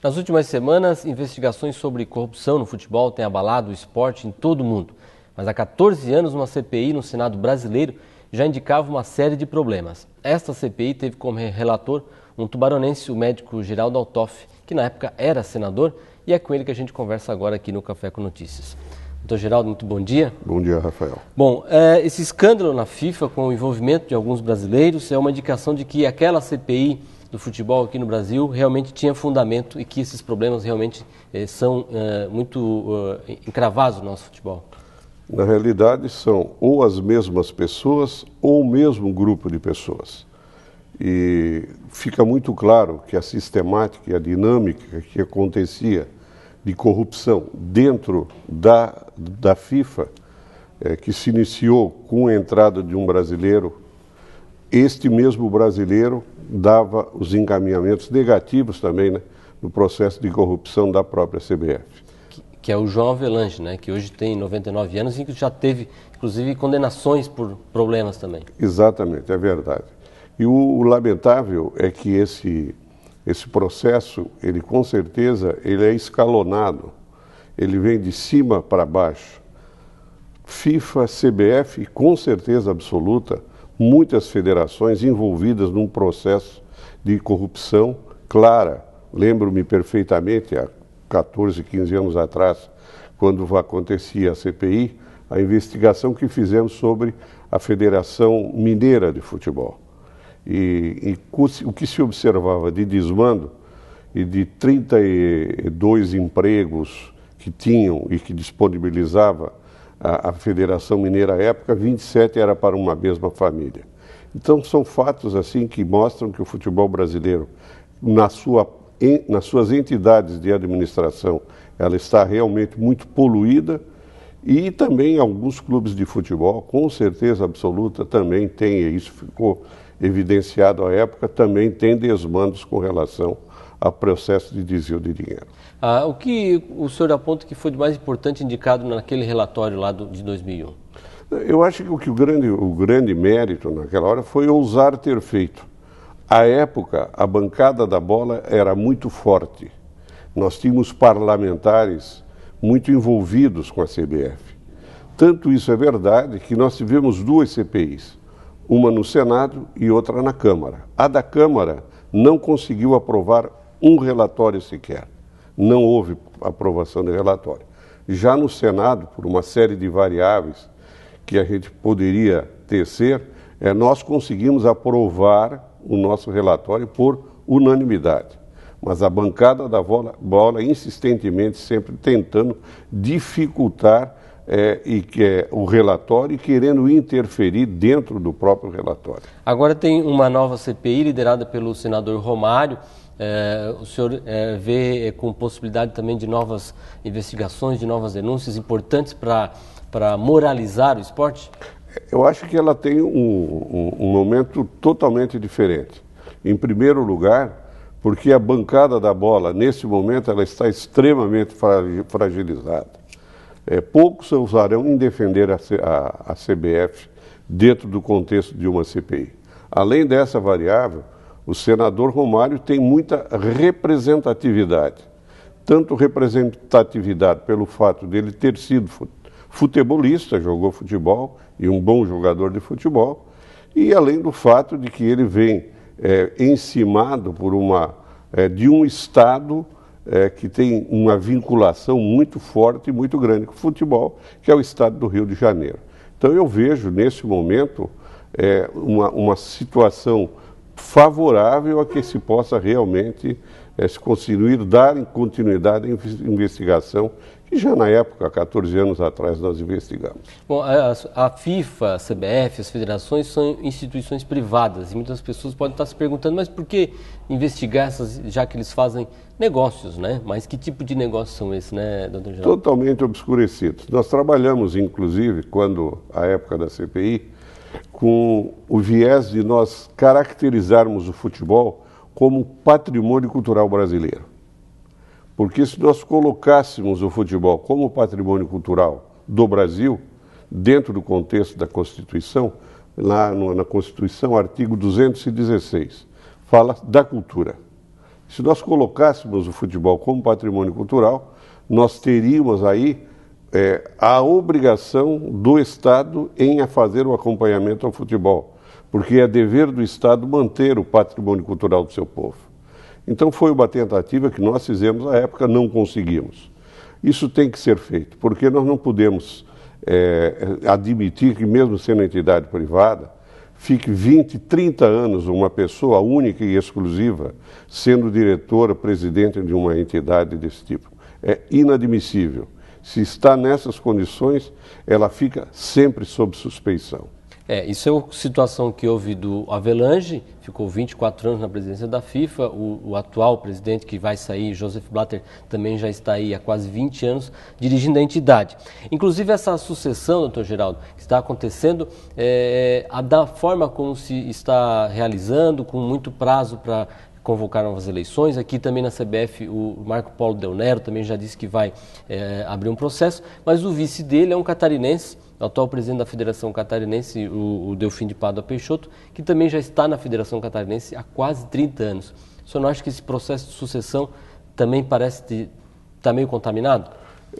Nas últimas semanas, investigações sobre corrupção no futebol têm abalado o esporte em todo o mundo. Mas há 14 anos, uma CPI no Senado brasileiro já indicava uma série de problemas. Esta CPI teve como relator um tubaronense, o médico Geraldo Altoff, que na época era senador, e é com ele que a gente conversa agora aqui no Café com Notícias. Doutor Geraldo, muito bom dia. Bom dia, Rafael. Bom, esse escândalo na FIFA com o envolvimento de alguns brasileiros é uma indicação de que aquela CPI do futebol aqui no Brasil realmente tinha fundamento e que esses problemas realmente são muito encravados no nosso futebol. Na realidade, são ou as mesmas pessoas ou o mesmo grupo de pessoas. E fica muito claro que a sistemática e a dinâmica que acontecia de corrupção dentro da FIFA, que se iniciou com a entrada de um brasileiro, este mesmo brasileiro dava os encaminhamentos negativos também, né, no processo de corrupção da própria CBF. Que é o João Avelange, né, que hoje tem 99 anos e que já teve, inclusive, condenações por problemas também. Exatamente, é verdade. E o lamentável é que esse processo, ele com certeza, ele é escalonado, ele vem de cima para baixo. FIFA, CBF, com certeza absoluta, muitas federações envolvidas num processo de corrupção clara. Lembro-me perfeitamente, há 14, 15 anos atrás, quando acontecia a CPI, a investigação que fizemos sobre a Federação Mineira de Futebol. E o que se observava de desmando e de 32 empregos que tinham e que disponibilizava a Federação Mineira à época, 27 era para uma mesma família. Então são fatos assim que mostram que o futebol brasileiro, nas suas entidades de administração, ela está realmente muito poluída, e também alguns clubes de futebol, com certeza absoluta, também tem, e isso ficou evidenciado à época, também tem desmandos com relação ao processo de desvio de dinheiro. O que o senhor aponta que foi de mais importante indicado naquele relatório lá de 2001? Eu acho que o grande mérito naquela hora foi ousar ter feito. À época, a bancada da bola era muito forte. Nós tínhamos parlamentares muito envolvidos com a CBF. Tanto isso é verdade que nós tivemos duas CPIs, uma no Senado e outra na Câmara. A da Câmara não conseguiu aprovar um relatório sequer. Não houve aprovação de relatório. Já no Senado, por uma série de variáveis que a gente poderia tecer, nós conseguimos aprovar o nosso relatório por unanimidade. Mas a bancada da bola insistentemente sempre tentando dificultar o relatório e querendo interferir dentro do próprio relatório. Agora tem uma nova CPI liderada pelo senador Romário. O senhor vê com possibilidade também de novas investigações, de novas denúncias importantes para moralizar o esporte? Eu acho que ela tem um momento totalmente diferente. Em primeiro lugar, porque a bancada da bola, nesse momento, ela está extremamente fragilizada. Poucos ousarão em defender a CBF dentro do contexto de uma CPI. Além dessa variável, o senador Romário tem muita representatividade. Tanto representatividade pelo fato dele ter sido futebolista, jogou futebol e um bom jogador de futebol, e além do fato de que ele vem encimado de um Estado que tem uma vinculação muito forte e muito grande com o futebol, que é o Estado do Rio de Janeiro. Então eu vejo nesse momento uma situação favorável a que se possa realmente se conseguir dar continuidade à investigação que já na época, há 14 anos atrás, nós investigamos. Bom, a FIFA, a CBF, as federações são instituições privadas e muitas pessoas podem estar se perguntando, mas por que investigar essas, já que eles fazem negócios, né? Mas que tipo de negócios são esses, né, doutor Geraldo? Totalmente obscurecidos. Nós trabalhamos, inclusive, a época da CPI, com o viés de nós caracterizarmos o futebol como patrimônio cultural brasileiro. Porque se nós colocássemos o futebol como patrimônio cultural do Brasil, dentro do contexto da Constituição, lá na Constituição, artigo 216, fala da cultura. Se nós colocássemos o futebol como patrimônio cultural, nós teríamos aí a obrigação do Estado em fazer o acompanhamento ao futebol, porque é dever do Estado manter o patrimônio cultural do seu povo. Então foi uma tentativa que nós fizemos à época, não conseguimos. Isso tem que ser feito, porque nós não podemos admitir que, mesmo sendo entidade privada, fique 20, 30 anos uma pessoa única e exclusiva sendo diretora, presidente de uma entidade desse tipo. É inadmissível. Se está nessas condições, ela fica sempre sob suspeição. Isso é a situação que houve do Avelange, ficou 24 anos na presidência da FIFA, o atual presidente que vai sair, Joseph Blatter, também já está aí há quase 20 anos dirigindo a entidade. Inclusive essa sucessão, doutor Geraldo, que está acontecendo, da forma como se está realizando, com muito prazo para convocar novas eleições. Aqui também na CBF o Marco Polo Del Nero também já disse que vai abrir um processo, mas o vice dele é um catarinense, o atual presidente da Federação Catarinense, o Delfim de Pádua Peixoto, que também já está na Federação Catarinense há quase 30 anos. O senhor não acha que esse processo de sucessão também parece estar meio contaminado?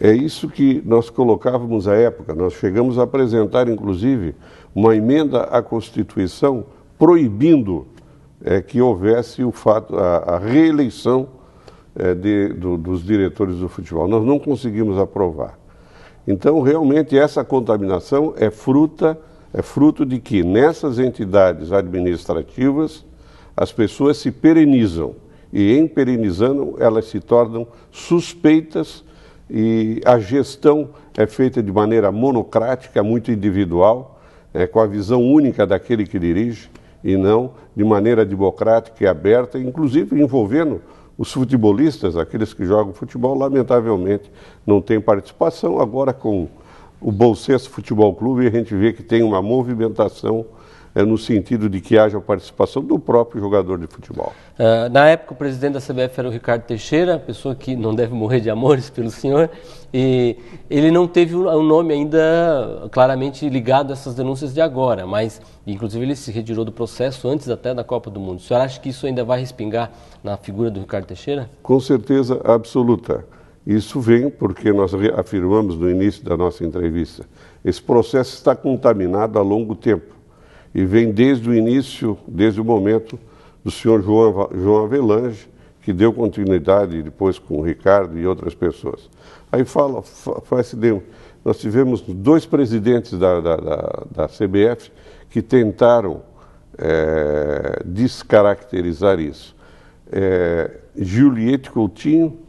É isso que nós colocávamos à época. Nós chegamos a apresentar, inclusive, uma emenda à Constituição proibindo que houvesse a reeleição dos diretores do futebol. Nós não conseguimos aprovar. Então, realmente, essa contaminação é fruto de que, nessas entidades administrativas, as pessoas se perenizam. E, em perenizando, elas se tornam suspeitas e a gestão é feita de maneira monocrática, muito individual, com a visão única daquele que dirige, e não de maneira democrática e aberta, inclusive envolvendo os futebolistas, aqueles que jogam futebol, lamentavelmente não têm participação. Agora com o Bolsês Futebol Clube a gente vê que tem uma movimentação no sentido de que haja participação do próprio jogador de futebol. Na época o presidente da CBF era o Ricardo Teixeira, pessoa que não deve morrer de amores pelo senhor, e ele não teve um nome ainda claramente ligado a essas denúncias de agora, mas inclusive ele se retirou do processo antes até da Copa do Mundo. O senhor acha que isso ainda vai respingar na figura do Ricardo Teixeira? Com certeza absoluta. Isso vem porque nós afirmamos no início da nossa entrevista, esse processo está contaminado há longo tempo. E vem desde o início, desde o momento do senhor João Avelange, que deu continuidade depois com o Ricardo e outras pessoas. Aí nós tivemos 2 presidentes da CBF que tentaram descaracterizar isso. Juliette Coutinho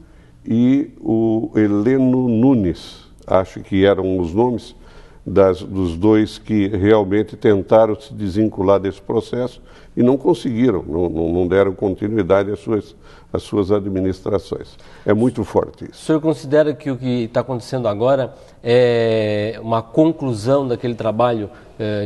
e o Heleno Nunes, acho que eram os nomes dos 2 que realmente tentaram se desvincular desse processo e não conseguiram, não deram continuidade às suas administrações. É muito forte isso. O senhor considera que o que está acontecendo agora é uma conclusão daquele trabalho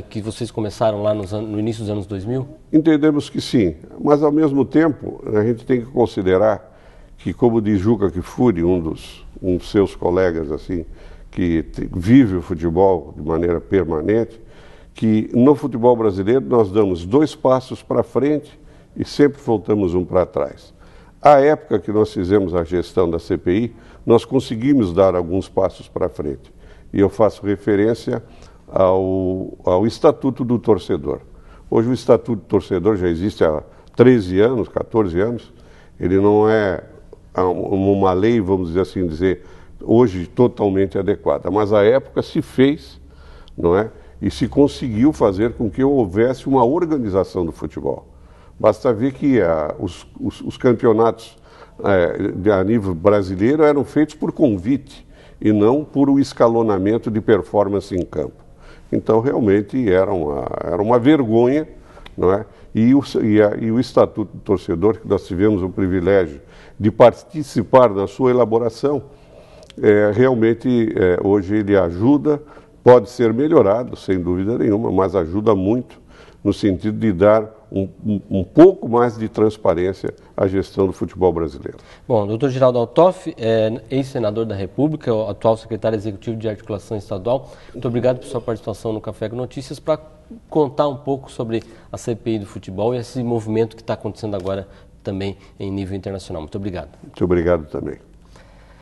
que vocês começaram lá no início dos anos 2000? Entendemos que sim, mas ao mesmo tempo a gente tem que considerar que, como diz Juca Kfouri, um dos seus colegas assim, que vive o futebol de maneira permanente, que no futebol brasileiro nós damos 2 passos para frente e sempre voltamos um para trás. À época que nós fizemos a gestão da CPI, nós conseguimos dar alguns passos para frente. E eu faço referência ao Estatuto do Torcedor. Hoje o Estatuto do Torcedor já existe há 13 anos, 14 anos. Ele não é uma lei, vamos dizer assim, hoje totalmente adequada, mas à época se fez, não é? E se conseguiu fazer com que houvesse uma organização do futebol. Basta ver que os campeonatos a nível brasileiro eram feitos por convite e não por um escalonamento de performance em campo. Então realmente era uma vergonha, não é? E o Estatuto do Torcedor, que nós tivemos o privilégio de participar na sua elaboração, realmente hoje ele ajuda, pode ser melhorado, sem dúvida nenhuma, mas ajuda muito no sentido de dar um pouco mais de transparência à gestão do futebol brasileiro. Bom, doutor Geraldo Altoff, ex-senador da República, atual secretário executivo de Articulação Estadual, muito obrigado por sua participação no Café com Notícias para contar um pouco sobre a CPI do futebol e esse movimento que está acontecendo agora também em nível internacional. Muito obrigado. Muito obrigado também.